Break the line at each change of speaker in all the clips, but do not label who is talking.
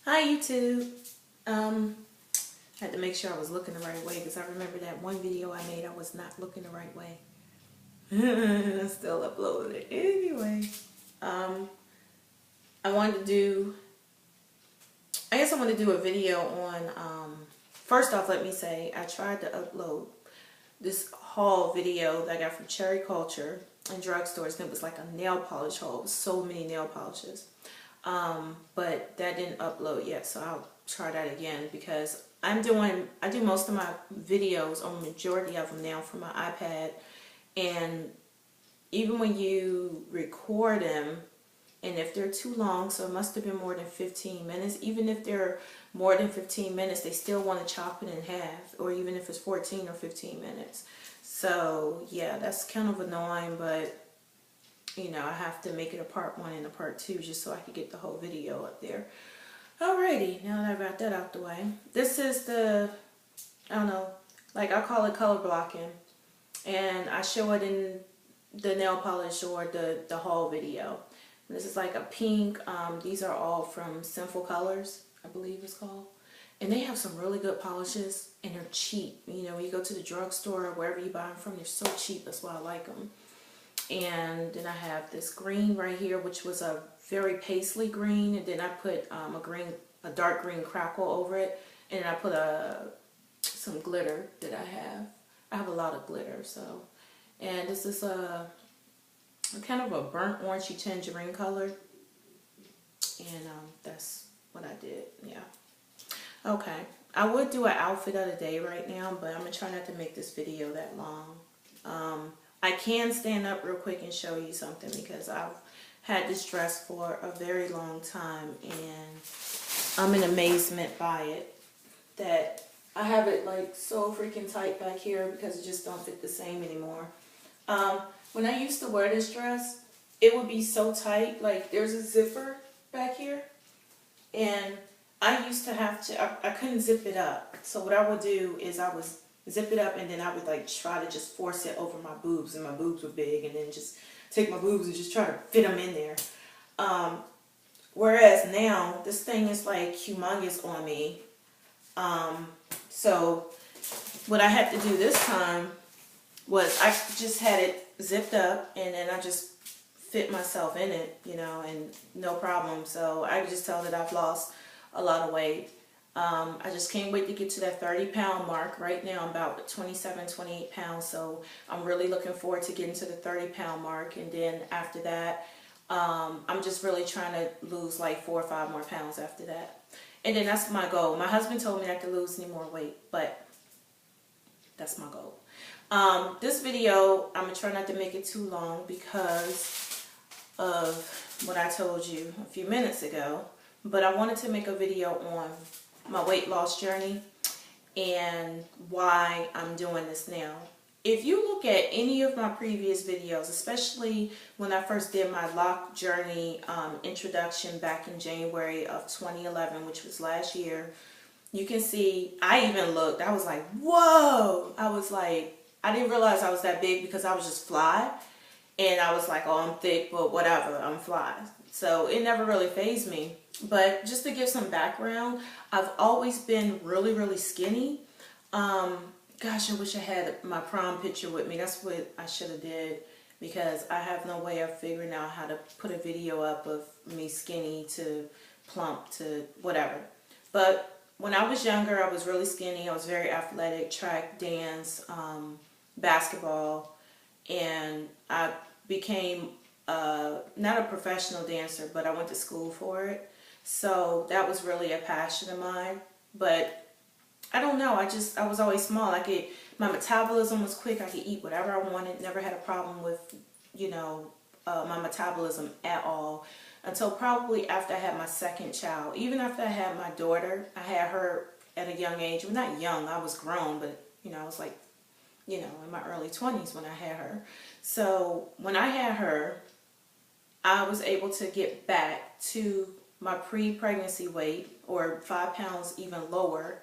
Hi YouTube. Um, I had to make sure I was looking the right way because I remember that one video I made I was not looking the right way. I still uploaded it. Anyway, um, I wanted to do, I guess I want to do a video on, first off, let me say, I tried to upload this haul video that I got from Cherry Culture and drugstores, and it was like a nail polish haul. It was so many nail polishes. But that didn't upload yet, so I'll try that again because I do most of my videos, or majority of them now, from my iPad, and even when you record them, and if they're too long, so it must have been more than 15 minutes, even if they're more than 15 minutes, they still want to chop it in half, or even if it's 14 or 15 minutes. So yeah, that's kind of annoying, but you know, I have to make it a part 1 and a part 2 just so I could get the whole video up there. Alrighty, now that I got that out the way. This is the, I don't know, like I call it color blocking. And I show it in the nail polish or the haul video. This is like a pink. These are all from Sinful Colors, I believe it's called. And they have some really good polishes, and they're cheap. You know, when you go to the drugstore or wherever you buy them from, they're so cheap. That's why I like them. And then I have this green right here, which was a very paisley green, and then I put a dark green crackle over it, and then I put some glitter that I have. I have a lot of glitter, so. And this is a kind of a burnt orangey tangerine color, and that's what I did. Yeah. Okay. I would do an outfit of the day right now, but I'm gonna try not to make this video that long. I can stand up real quick and show you something because I've had this dress for a very long time and I'm in amazement by it. That I have it like so freaking tight back here because it just don't fit the same anymore. When I used to wear this dress, it would be so tight. Like there's a zipper back here, and I used to have to, I couldn't zip it up. So what I would do is I would zip it up, and then I would like try to just force it over my boobs, and my boobs were big, and then just take my boobs and just try to fit them in there. Whereas now, this thing is like humongous on me. So what I had to do this time was I just had it zipped up, and then I just fit myself in it, you know, and no problem. So I can just tell that I've lost a lot of weight. I just can't wait to get to that 30-pound mark. Right now I'm about 27, 28 pounds, so I'm really looking forward to getting to the 30-pound mark, and then after that, I'm just really trying to lose like 4 or 5 more pounds after that. And then that's my goal. My husband told me not to lose any more weight, but that's my goal. This video, I'm going to try not to make it too long because of what I told you a few minutes ago. But I wanted to make a video on my weight loss journey and why I'm doing this now. If you look at any of my previous videos, especially when I first did my lock journey introduction back in January of 2011, which was last year, you can see I even looked, I was like, whoa! I was like, I didn't realize I was that big because I was just fly. And I was like, oh, I'm thick, but whatever, I'm fly. So it never really fazed me. But just to give some background, I've always been really, really skinny. Gosh, I wish I had my prom picture with me. That's what I should have did, because I have no way of figuring out how to put a video up of me skinny to plump to whatever. But when I was younger, I was really skinny. I was very athletic, track, dance, basketball, and I became not a professional dancer, but I went to school for it. So that was really a passion of mine. But I don't know, I was always small. My metabolism was quick. I could eat whatever I wanted. Never had a problem with, you know, my metabolism at all. Until probably after I had my second child. Even after I had my daughter, I had her at a young age. Well, not young, I was grown, but, you know, I was like, you know, in my early 20s when I had her. So when I had her, I was able to get back to my pre-pregnancy weight, or 5 pounds even lower,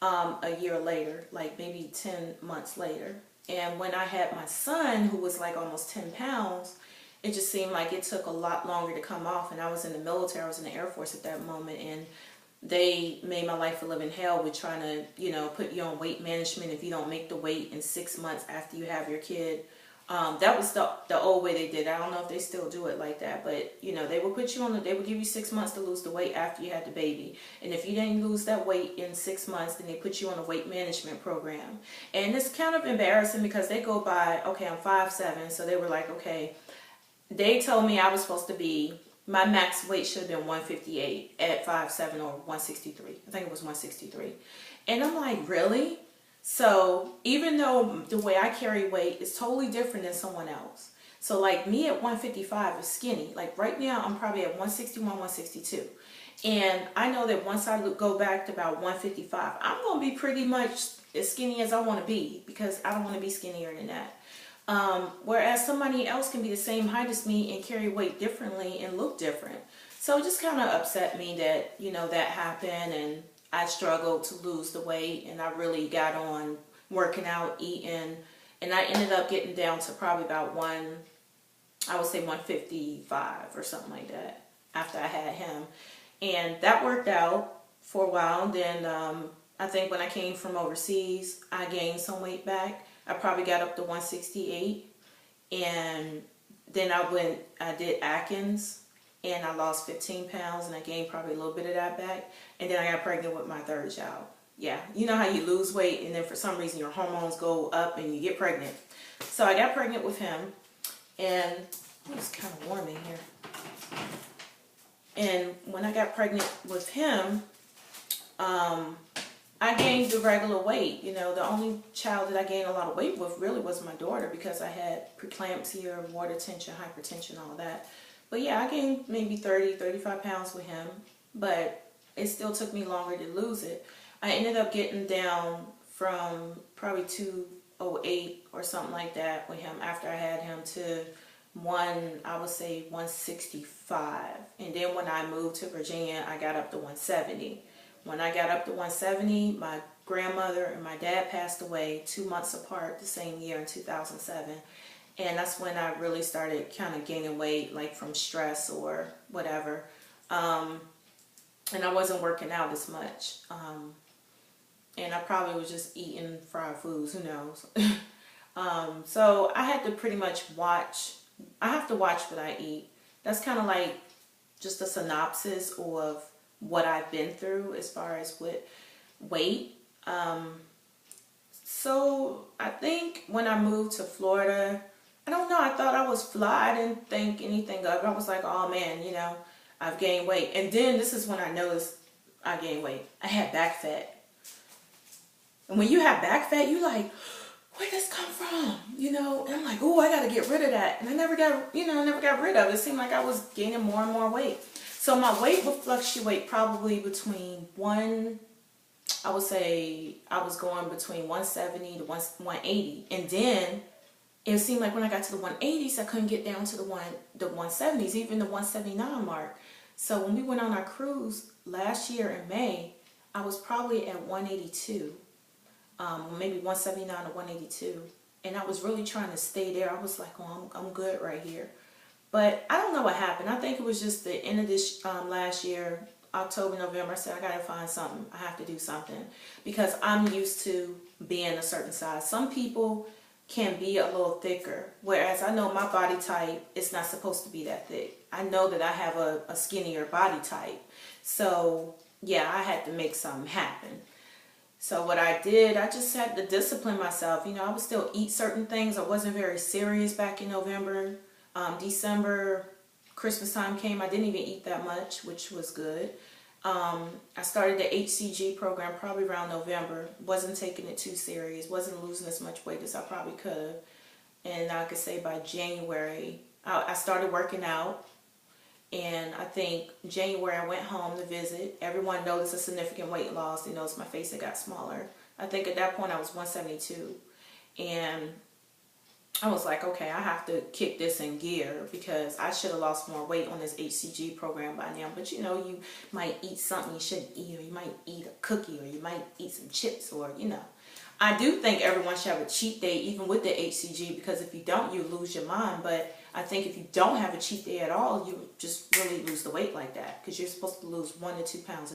a year later, like maybe 10 months later. And when I had my son, who was like almost 10 pounds, it just seemed like it took a lot longer to come off. And I was in the military, I was in the Air Force at that moment, and they made my life a living hell with trying to, you know, put you on weight management if you don't make the weight in 6 months after you have your kid. That was the old way they did it. I don't know if they still do it like that, but you know, they would put you on they would give you 6 months to lose the weight after you had the baby. And if you didn't lose that weight in 6 months, then they put you on a weight management program. And it's kind of embarrassing because they go by, okay, I'm 5'7", so they were like, okay, they told me I was supposed to be, my max weight should have been 158 at 5'7" or 163. I think it was 163. And I'm like, really? So even though the way I carry weight is totally different than someone else. So like me at 155 is skinny. Like right now I'm probably at 161, 162. And I know that once I go back to about 155, I'm going to be pretty much as skinny as I want to be, because I don't want to be skinnier than that. Whereas somebody else can be the same height as me and carry weight differently and look different. So it just kind of upset me that, you know, that happened, and I struggled to lose the weight, and I really got on working out, eating, and I ended up getting down to probably about 155 or something like that after I had him. And that worked out for a while. Then I think when I came from overseas, I gained some weight back. I probably got up to 168, and then I did Atkins, and I lost 15 pounds, and I gained probably a little bit of that back. And then I got pregnant with my third child. Yeah, you know how you lose weight, and then for some reason your hormones go up and you get pregnant. So I got pregnant with him, and it's kind of warm in here. And when I got pregnant with him, I gained the regular weight. You know, the only child that I gained a lot of weight with really was my daughter, because I had preeclampsia, water tension, hypertension, all that. But yeah, I gained maybe 30, 35 pounds with him, but it still took me longer to lose it. I ended up getting down from probably 208 or something like that with him after I had him to I would say 165. And then when I moved to Virginia, I got up to 170. When I got up to 170, my grandmother and my dad passed away 2 months apart the same year in 2007. And that's when I really started kind of gaining weight, like from stress or whatever. And I wasn't working out as much. And I probably was just eating fried foods, who knows. So I had to pretty much I have to watch what I eat. That's kind of like just a synopsis of what I've been through as far as with weight. So I think when I moved to Florida, I don't know, I thought I was fly. I didn't think anything of it. I was like, oh man, you know, I've gained weight. And then this is when I noticed I gained weight. I had back fat. And when you have back fat, you like, where does this come from? You know, and I'm like, oh, I got to get rid of that. And I never got rid of it. It seemed like I was gaining more and more weight. So my weight would fluctuate probably between I would say I was going between 170 to 180. And then it seemed like when I got to the 180s, I couldn't get down to the 170s, even the 179 mark. So when we went on our cruise last year in May, I was probably at 182, maybe 179 or 182. And I was really trying to stay there. I was like, oh, I'm good right here. But I don't know what happened. I think it was just the end of this last year, October, November. I said, I got to find something. I have to do something, because I'm used to being a certain size. Some people can be a little thicker, whereas I know my body type is not supposed to be that thick. I know that I have a skinnier body type. So yeah, I had to make something happen. So what I did, I just had to discipline myself. You know, I would still eat certain things. I wasn't very serious back in November. December, Christmas time came, I didn't even eat that much, which was good. I started the HCG program probably around November. Wasn't taking it too serious. Wasn't losing as much weight as I probably could have. And I could say by January, I started working out. And I think January I went home to visit. Everyone noticed a significant weight loss. They noticed my face had got smaller. I think at that point I was 172. And I was like, okay, I have to kick this in gear, because I should have lost more weight on this HCG program by now. But you know, you might eat something you shouldn't eat, or you might eat a cookie, or you might eat some chips, or you know. I do think everyone should have a cheat day even with the HCG, because if you don't, you lose your mind. But I think if you don't have a cheat day at all, you just really lose the weight like that, because you're supposed to lose 1 to 2 pounds